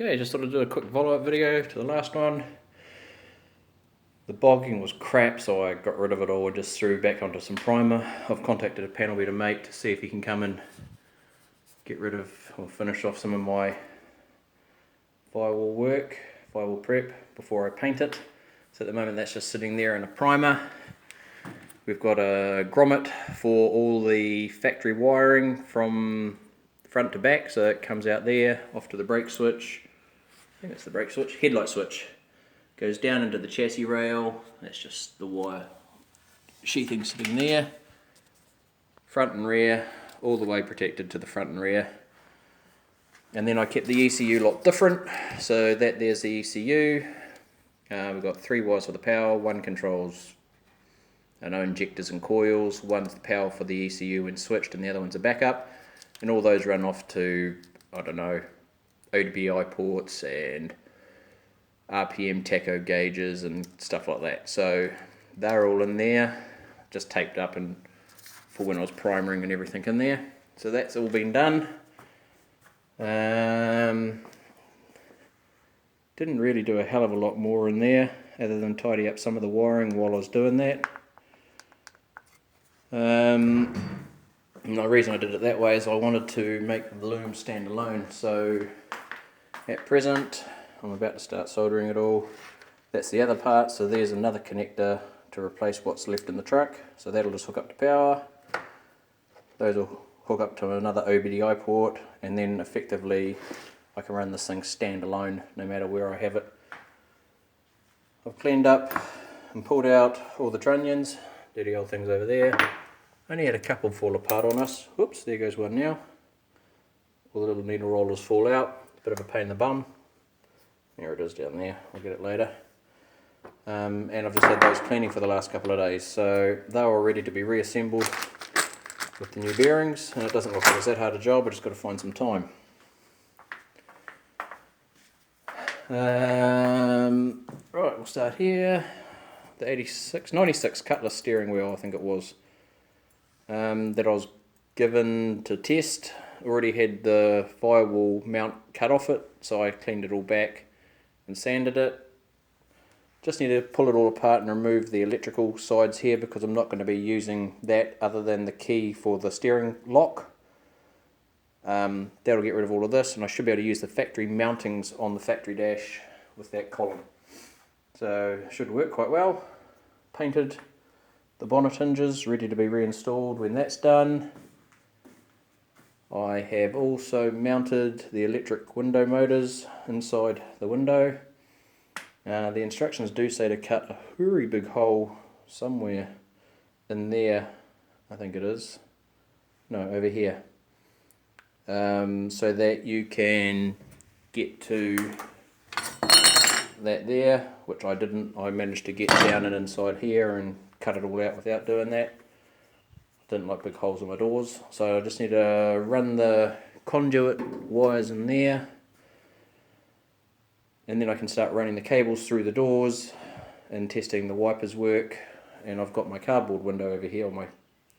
Okay, just thought I'd do a quick follow-up video to the last one. The bogging was crap, so I got rid of it all and just threw back onto some primer. I've contacted a panel beater mate to see if he can come and get rid of or finish off some of my firewall prep before I paint it. So at the moment that's just sitting there in a primer. We've got a grommet for all the factory wiring from front to back, so it comes out there, off to the brake switch. I think that's the brake switch, headlight switch. Goes down into the chassis rail, that's just the wire sheathing sitting there. Front and rear, all the way protected to the front and rear. And then I kept the ECU lot different, so there's the ECU. We've got 3 wires for the power, one controls injectors and coils, one's the power for the ECU when switched and the other one's a backup. And all those run off to, I don't know, ODBI ports and RPM tacho gauges and stuff like that. So they're all in there, just taped up and for when I was primering and everything in there. So that's all been done. Didn't really do a hell of a lot more in there other than tidy up some of the wiring while I was doing that. And the reason I did it that way is I wanted to make the loom stand alone. So at present I'm about to start soldering it all. That's the other part, so there's another connector to replace what's left in the truck. So that'll just hook up to power. Those will hook up to another OBDI port, and then effectively I can run this thing standalone no matter where I have it. I've cleaned up and pulled out all the trunnions, dirty old things over there. Only had a couple fall apart on us. Whoops, there goes one now. All the little needle rollers fall out. Bit of a pain in the bum. There it is down there, I'll get it later. And I've just had those cleaning for the last couple of days, so they're all ready to be reassembled with the new bearings, and it doesn't look like it's that hard a job. I just got to find some time. Right, we'll start here. The 96 Cutlass steering wheel, I think it was, that I was given to test. Already had the firewall mount cut off it, so I cleaned it all back and sanded it. Just need to pull it all apart and remove the electrical sides here because I'm not going to be using that other than the key for the steering lock. That'll get rid of all of this, and I should be able to use the factory mountings on the factory dash with that column. So it should work quite well. Painted the bonnet hinges, ready to be reinstalled when that's done. I have also mounted the electric window motors inside the window. The instructions do say to cut a very big hole somewhere in there, I think it is. No, over here. So that you can get to that there, which I didn't. I managed to get down and inside here and cut it all out without doing that. Didn't like big holes in my doors, so I just need to run the conduit wires in there, and then I can start running the cables through the doors and testing the wipers work. And I've got my cardboard window over here, or my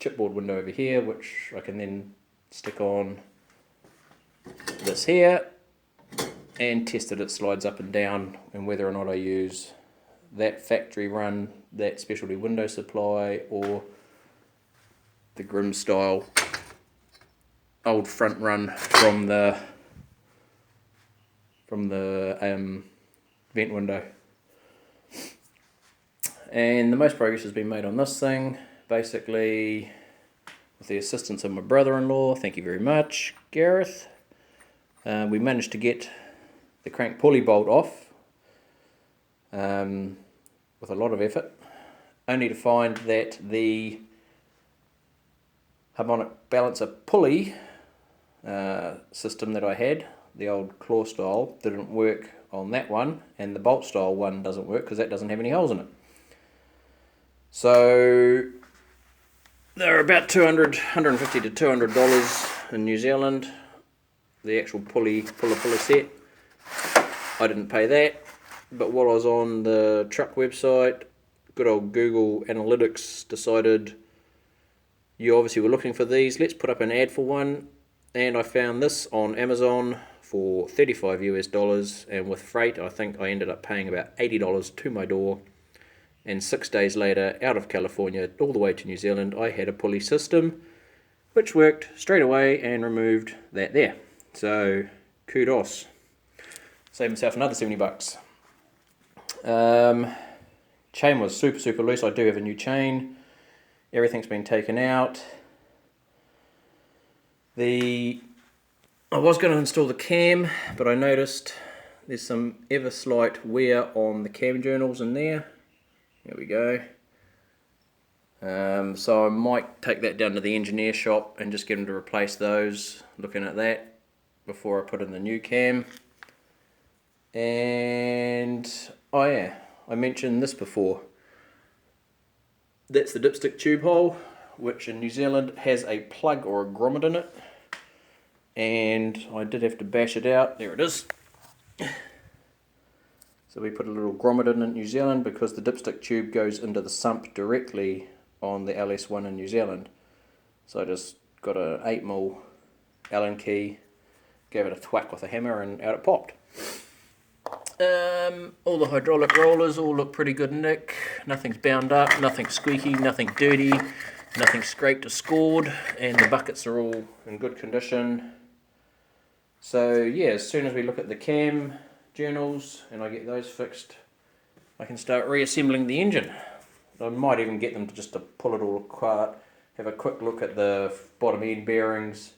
chipboard window over here, which I can then stick on this here and test that it slides up and down, and whether or not I use that factory run, that specialty window supply, or the Grimm style old front run from the vent window. And the most progress has been made on this thing, basically with the assistance of my brother-in-law. Thank you very much, Gareth. We managed to get the crank pulley bolt off with a lot of effort, only to find that the harmonic balancer pulley system that I had, the old claw style, didn't work on that one, and the bolt style one doesn't work because that doesn't have any holes in it. So they're about $150 to $200 in New Zealand, the actual puller set. I didn't pay that, but while I was on the truck website, good old Google Analytics decided you obviously were looking for these, let's put up an ad for one, and I found this on Amazon for $35 US, and with freight I think I ended up paying about $80 to my door. And 6 days later, out of California all the way to New Zealand, I had a pulley system which worked straight away and removed that there. So kudos. Saved myself another $70. Chain was super loose. I do have a new chain. Everything's been taken out. I was going to install the cam, but I noticed there's some ever slight wear on the cam journals in there. There we go. So I might take that down to the engineer shop and just get them to replace those, looking at that, before I put in the new cam. And, oh yeah, I mentioned this before. That's the dipstick tube hole, which in New Zealand has a plug or a grommet in it. And I did have to bash it out. There it is. So we put a little grommet in New Zealand because the dipstick tube goes into the sump directly on the LS1 in New Zealand. So I just got a 8mm Allen key, gave it a thwack with a hammer, and out it popped. All the hydraulic rollers all look pretty good nick. Nothing's bound up, nothing squeaky, nothing dirty, nothing scraped or scored, and the buckets are all in good condition. So yeah, as soon as we look at the cam journals and I get those fixed, I can start reassembling the engine. I might even get them to just to pull it all apart, have a quick look at the bottom end bearings,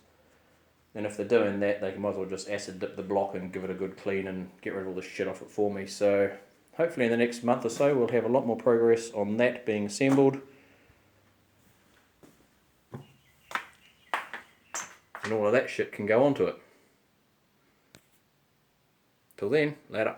and if they're doing that, they might as well just acid dip the block and give it a good clean and get rid of all the shit off it for me. So hopefully in the next month or so we'll have a lot more progress on that being assembled. And all of that shit can go onto it. Till then, later.